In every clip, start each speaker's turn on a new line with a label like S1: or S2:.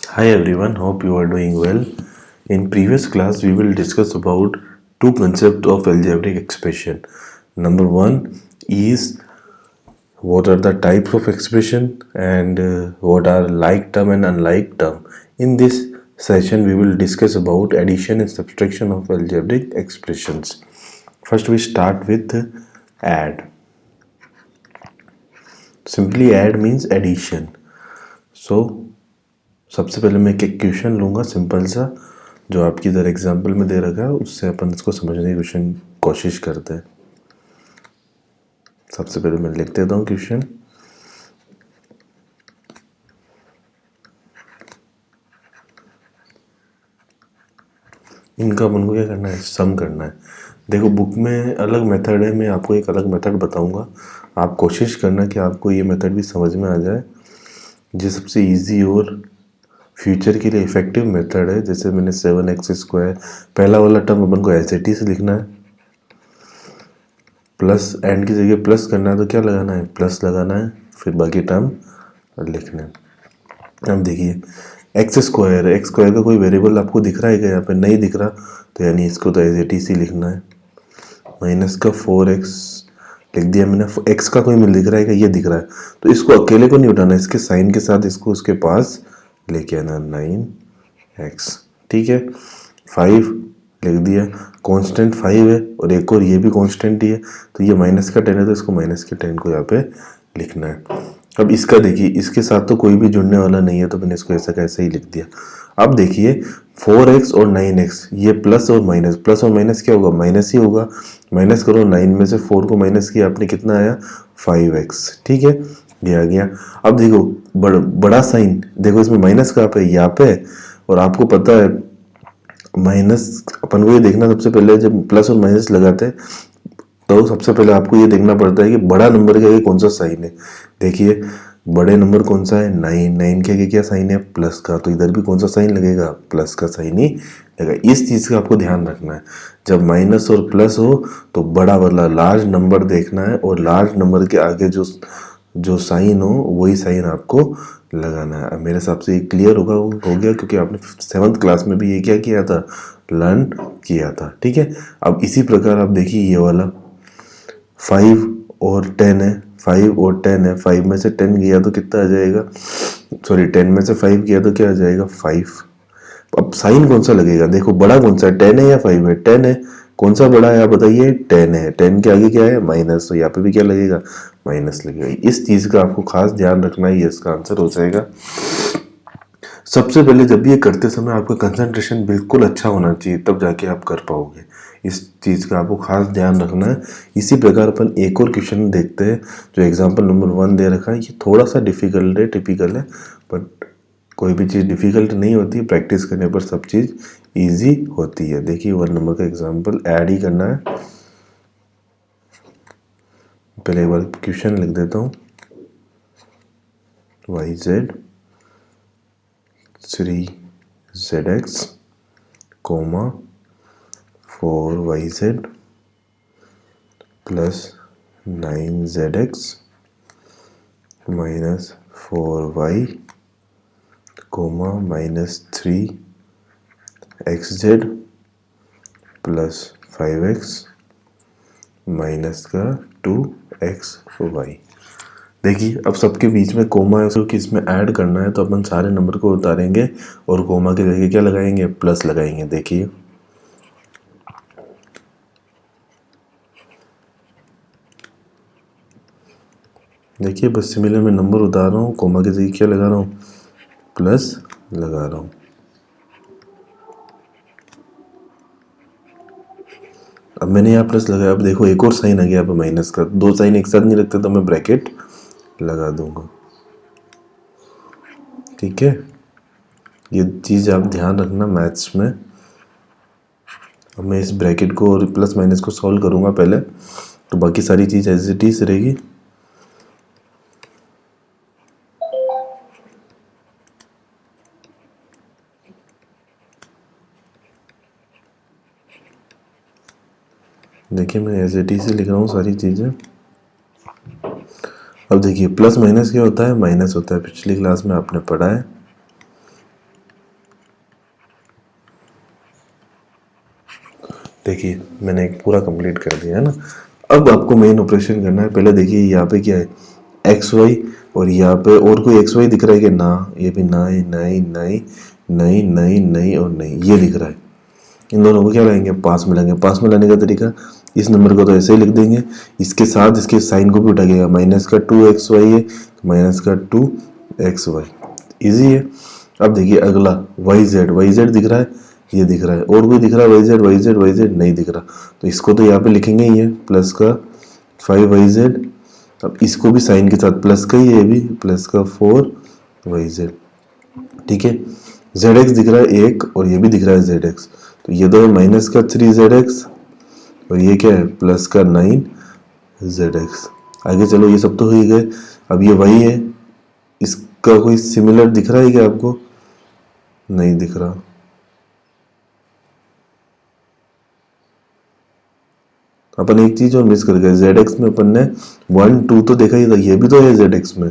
S1: Hi everyone, hope you are doing well. In previous class, we will discuss about two concepts of algebraic expression. Number one is what are the types of expression and what are like term and unlike term. In this session, we will discuss about addition and subtraction of algebraic expressions. First, we start with add. Simply add means addition. So सबसे पहले मैं एक question लूँगा simple सा जो आपकी इधर example में दे रखा है, उससे अपन इसको समझने की कोशिश करते हैं। सबसे पहले मैं लिख देता हूँ क्वेश्चन। इनका अपन को क्या करना है, सम करना है। देखो बुक में अलग मेथड है, मैं आपको एक अलग मेथड बताऊंगा। आप कोशिश करना कि आपको ये मेथड भी समझ में आ जाए। ये सबसे इजी और फ्यूचर के लिए इफेक्टिव मेथड है। जैसे मैंने 7x², पहला वाला टर्म अपन को एस से लिखना है, प्लस एंड की जगह प्लस करना है तो क्या लगाना है, प्लस लगाना है, फिर बाकी टर्म लिखना है। अब देखिए एक्स स्क्वायर का कोई वेरिएबल आपको दिख रहा है क्या, यहाँ पे नहीं दिख रहा, तो यानी इसको तो एज ही लिखना है। माइनस का 4x लिख दिया मैंने। एक्स का कोई मिल दिख रहा है क्या, ये दिख रहा है, तो इसको अकेले को नहीं उठाना, इसके साइन के साथ इसको उसके पास लेके आना, 9x। ठीक है, 5 लिख दिया, कांस्टेंट 5 है और एक और ये भी कांस्टेंट ही है, तो ये माइनस का 10 है तो इसको माइनस के 10 को यहाँ पे लिखना है। अब इसका देखिए, इसके साथ तो कोई भी जुड़ने वाला नहीं है, तो मैंने इसको ऐसा कैसे ही लिख दिया। अब देखिए 4x और 9x, ये प्लस और माइनस क्या होगा, माइनस ही होगा। माइनस करो, 9 में से 4 को माइनस किया आपने, कितना आया 5x। ठीक है, ये आ गया। अब देखो बड़ा साइन, देखो इसमें माइनस कहाँ पे, यहाँ पे, और आपको पता है माइनस, अपन को ये देखना सबसे पहले जब प्लस और माइनस लगाते हैं तो सबसे पहले आपको ये देखना पड़ता है कि बड़ा नंबर के आगे कौन सा साइन है। देखिए बड़े नंबर कौन सा है, 9 के आगे क्या साइन है, प्लस का, तो इधर भी कौन सा साइन लगेगा, प्लस का साइन ही लगेगा। इस चीज़ का आपको ध्यान रखना है, जब माइनस और प्लस हो तो बड़ा वाला लार्ज नंबर देखना है, और लार्ज नंबर के आगे जो साइन हो वही साइन आपको लगाना है। मेरे हिसाब से ये क्लियर हो गया, क्योंकि आपने 7th क्लास में भी ये क्या किया था, लर्न किया था। ठीक है, अब इसी प्रकार आप देखिए ये वाला 5 और 10 है, 5 और 10 है, 5 में से 10 गया तो कितना आ जाएगा, सॉरी 10 में से 5 गया तो क्या आ जाएगा, 5। अब साइन कौन सा लगेगा, देखो बड़ा कौन सा है, 10 है या 5 है, 10 है। कौन सा बड़ा है आप बताइए, 10 है। 10 के आगे क्या है, माइनस, तो यहाँ पे भी क्या लगेगा, माइनस लगेगा। इस चीज़ का आपको खास ध्यान रखना है, ये इसका आंसर हो जाएगा। सबसे पहले जब ये करते समय आपका कंसंट्रेशन बिल्कुल अच्छा होना चाहिए, तब जाके आप कर पाओगे। इस चीज़ का आपको खास ध्यान रखना है। इसी प्रकार अपन एक और क्वेश्चन देखते हैं जो एग्जांपल नंबर 1 दे रखा है। ये थोड़ा सा डिफिकल्ट है, टिपिकल है, बट कोई भी चीज़ डिफिकल्ट नहीं होती, प्रैक्टिस करने पर सब चीज़ ईजी होती है। देखिए 1 नंबर का एग्जाम्पल ऐड ही करना है। पहले एक बार क्वेश्चन लिख देता हूँ, YZ 3ZX, 4YZ plus 9ZX minus 4Y, minus 3XZ plus 5X minus का 2XY। देखिए अब सबके बीच में कोमा है, कि इसमें ऐड करना है, तो अपन सारे नंबर को उतारेंगे और कोमा के जगह क्या लगाएंगे, प्लस लगाएंगे। देखिए बस सिमिलर में नंबर उतार रहा हूँ, कोमा के जगह क्या लगा रहा हूँ, प्लस लगा रहा हूँ। अब मैंने यहाँ प्लस लगाया, अब देखो एक और साइन आ गया यहाँ पे माइनस का। दो साइन एक साथ नहीं रखते तो मैं ब्रैकेट लगा दूंगा। ठीक है, ये चीज़ आप ध्यान रखना मैथ्स में। अब मैं इस ब्रैकेट को और प्लस माइनस को सॉल्व करूँगा पहले, तो बाकी सारी चीज़ एज इट इज रहेगी। देखिए मैं एज इट इज से लिख रहा हूँ सारी चीज़ें। अब देखिए प्लस माइनस क्या होता है, माइनस होता है, पिछली क्लास में आपने पढ़ा है। देखिए मैंने एक पूरा कंप्लीट कर दिया है ना। अब आपको मेन ऑपरेशन करना है। पहले देखिए यहाँ पे क्या है, एक्स वाई, और यहाँ पे और कोई एक्स वाई दिख रहा है कि ना, ये भी ना ही नहीं नहीं नहीं नहीं नहीं और नहीं, ये दिख रहा है। इन दोनों को क्या लाएंगे, पास में लाएंगे। पास में लाने का तरीका, इस नंबर को तो ऐसे ही लिख देंगे, इसके साथ इसके साइन को भी उठा गया, माइनस का 2xy है, माइनस का 2xy, इजी है। अब देखिए अगला वाई जेड दिख रहा है, ये दिख रहा है, और भी दिख रहा है वाई जेड नहीं दिख रहा, तो इसको तो यहाँ पे लिखेंगे ही है, प्लस का 5yz। अब इसको भी साइन के साथ प्लस का ही है, ये भी प्लस का 4yz, ठीक है। zx दिख रहा है एक, और ये भी दिख रहा है zx, तो ये तो है माइनस का 3zx, और ये क्या है प्लस का 9zx। आगे चलो, ये सब तो हो ही गए। अब ये वही है, इसका कोई सिमिलर दिख रहा है क्या आपको, नहीं दिख रहा। अपन एक चीज और मिस कर गए, zx में अपन ने 1 2 तो देखा ही था, ये भी तो है zx में,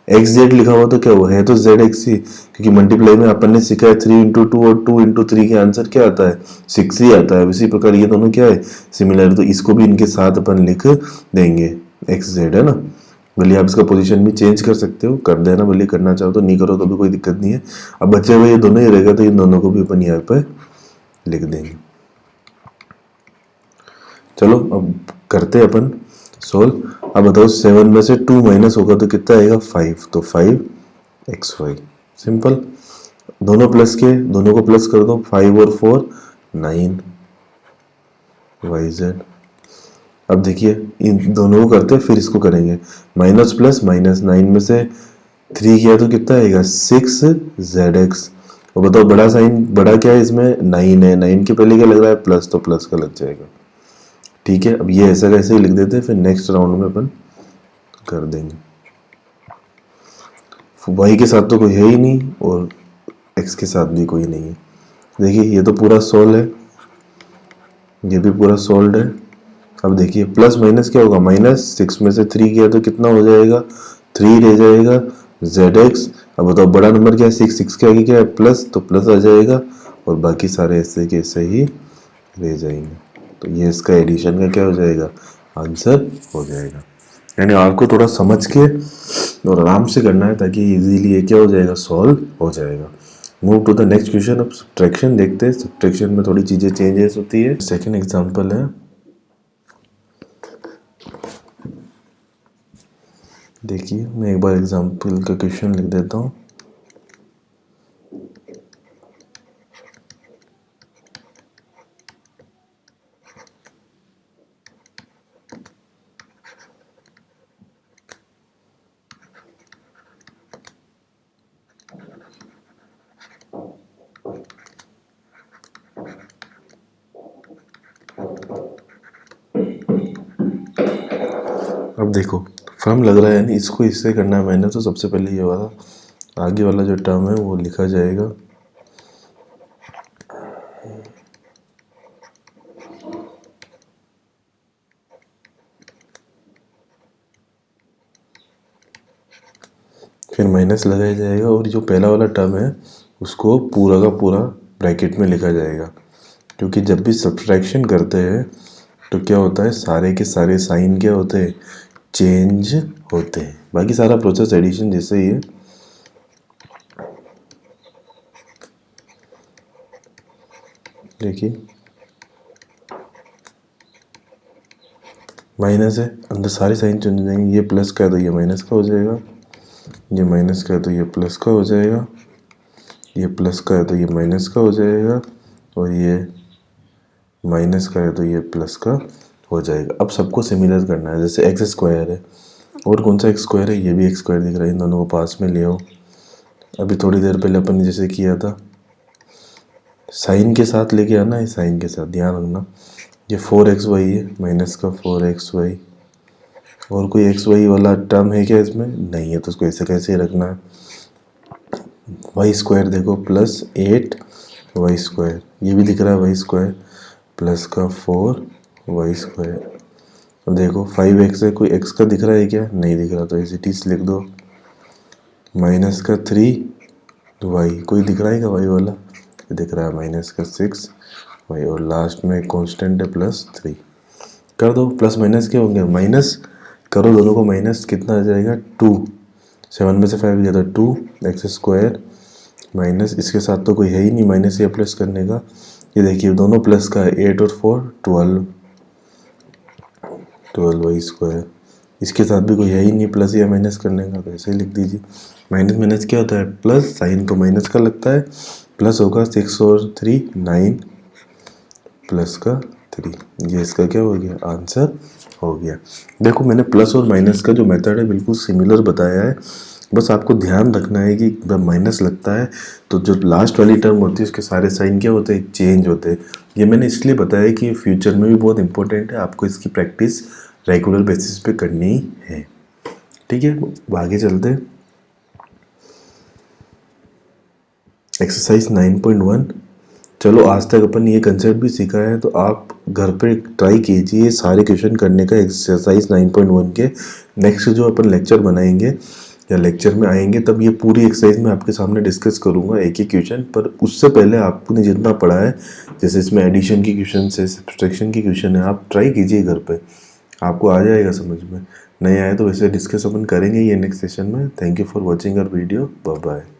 S1: एक्स जेड लिखा हुआ तो क्या हुआ है, तो जेड एक्स ही, क्योंकि मल्टीप्लाई में अपन ने सीखा है 3 इंटू 2 और 2 इंटू 3 के आंसर क्या आता है, 6 ही आता है। इसी प्रकार ये दोनों क्या है, सिमिलर, तो इसको भी इनके साथ अपन लिख देंगे, एक्स जेड है ना। भले आप इसका पोजीशन भी चेंज कर सकते हो, कर देना, भले करना चाहो तो, नहीं करो तो भी कोई दिक्कत नहीं है। अब बचे हुए ये दोनों ही रहेगा, तो इन दोनों को भी अपन यहाँ पर लिख देंगे। चलो अब करते हैं अपन सोल्व। अब बताओ 7 में से 2 माइनस होगा तो कितना आएगा, 5, तो 5xy, सिंपल। दोनों प्लस के, दोनों को प्लस कर दो, 5 और 4 9yz। अब देखिए इन दोनों को करते हैं, फिर इसको करेंगे, माइनस प्लस माइनस, 9 में से 3 किया तो कितना आएगा 6zx। और बताओ बड़ा साइन, बड़ा क्या है इसमें, 9 है, 9 के पहले क्या लग रहा है प्लस, तो प्लस का लग जाएगा, ठीक है। अब ये ऐसा कैसे ही लिख देते हैं, फिर नेक्स्ट राउंड में अपन कर देंगे। y के साथ तो कोई है ही नहीं, और x के साथ भी कोई नहीं है। देखिए ये तो पूरा सोल्व है, ये भी पूरा सोल्व है। अब देखिए प्लस माइनस क्या होगा, माइनस 6 में से 3 किया तो कितना हो जाएगा, 3 रह जाएगा zx। अब बताओ बड़ा नंबर क्या है, 6 के आगे क्या है प्लस, तो प्लस आ जाएगा, और बाकी सारे ऐसे के ऐसे ही रह जाएंगे। तो ये इसका एडिशन का क्या हो जाएगा, आंसर हो जाएगा। यानी आपको थोड़ा समझ के और आराम से करना है, ताकि इजीली ये क्या हो जाएगा, सॉल्व हो जाएगा। Move to the next question. अब सब्ट्रैक्शन देखते हैं। सब्ट्रैक्शन में थोड़ी चीज़ें चेंजेस होती है। सेकंड एग्जांपल है, देखिए मैं एक बार एग्जांपल का क्वेश्चन लिख देता हूँ। अब देखो फर्म लग रहा है, यानी इसको इससे करना है मैंने, तो सबसे पहले ये वाला आगे वाला जो टर्म है वो लिखा जाएगा। फिर माइनस लगाया जाएगा, और जो पहला वाला टर्म है उसको पूरा का पूरा ब्रैकेट में लिखा जाएगा। क्योंकि जब भी सब्ट्रैक्शन करते हैं तो क्या होता है, सारे के सारे साइन क्या होते हैं, चेंज होते हैं। बाकी सारा प्रोसेस एडिशन जैसे ही है। देखिए माइनस है, अंदर सारे साइन चेंज हो जाएंगे। ये प्लस का है तो ये माइनस का हो जाएगा, ये माइनस का है तो ये प्लस का हो जाएगा, ये प्लस का है तो ये माइनस का हो जाएगा, और ये माइनस का है तो ये प्लस का हो जाएगा। अब सबको सिमिलर करना है, जैसे एक्स स्क्वायर है, और कौन सा एक्स स्क्वायर है, ये भी एक्स स्क्वायर दिख रहा है, इन दोनों को पास में ले आओ। अभी थोड़ी देर पहले अपन ने जैसे किया था, साइन के साथ लेके आना है, साइन के साथ ध्यान रखना। ये 4xy है, माइनस का 4xy, और कोई xy वाला टर्म है क्या इसमें, नहीं है, तो उसको ऐसे कैसे रखना है। वाई स्क्वायर देखो प्लस 8y स्क्वायर, ये भी दिख रहा है वाई स्क्वायर, प्लस का 4y स्क्वायर। अब देखो 5x है, कोई x का दिख रहा है क्या, नहीं दिख रहा, तो ऐसे टीस लिख दो। माइनस का 3y, कोई दिख रहा है क्या y वाला, दिख रहा है, माइनस का 6y वाई, और लास्ट में कांस्टेंट है +3। कर दो, प्लस माइनस क्या होंगे, माइनस करो दोनों को माइनस, कितना आ जाएगा 2, 7 में से 5 गया तो 2x² माइनस, इसके साथ तो कोई है ही नहीं माइनस या प्लस करने का, ये देखिए दोनों प्लस का है, 8 और 4 12y², इसके साथ भी कोई है ही नहीं प्लस या माइनस करने का, तो ऐसे ही लिख दीजिए। माइनस माइनस क्या होता है प्लस, साइन तो माइनस का लगता है, प्लस होगा 6 और 3 9 प्लस का 3, ये इसका क्या हो गया आंसर हो गया। देखो मैंने प्लस और माइनस का जो मेथड है बिल्कुल सिमिलर बताया है, बस आपको ध्यान रखना है कि जब माइनस लगता है तो जो लास्ट वाली टर्म होती है उसके सारे साइन क्या होते हैं, चेंज होते हैं। ये मैंने इसलिए बताया कि फ्यूचर में भी बहुत इंपॉर्टेंट है, आपको इसकी प्रैक्टिस रेगुलर बेसिस पे करनी है। ठीक है, आगे चलते हैं। एक्सरसाइज 9.1। चलो आज तक अपन ये कंसेप्ट भी सीखा है, तो आप घर पे ट्राई कीजिए सारे क्वेश्चन करने का एक्सरसाइज 9.1 के। नेक्स्ट जो अपन लेक्चर बनाएंगे या लेक्चर में आएंगे तब ये पूरी एक्सरसाइज मैं आपके सामने डिस्कस करूंगा एक ही क्वेश्चन पर। उससे पहले आपने जितना पढ़ा है, जैसे इसमें एडिशन की क्वेश्चन है, सब्ट्रैक्शन की क्वेश्चन है, आप ट्राई कीजिए घर पे, आपको आ जाएगा समझ में। नहीं आए तो वैसे डिस्कस अपन करेंगे ये नेक्स्ट सेशन में। Thank you for watching our video, bye bye.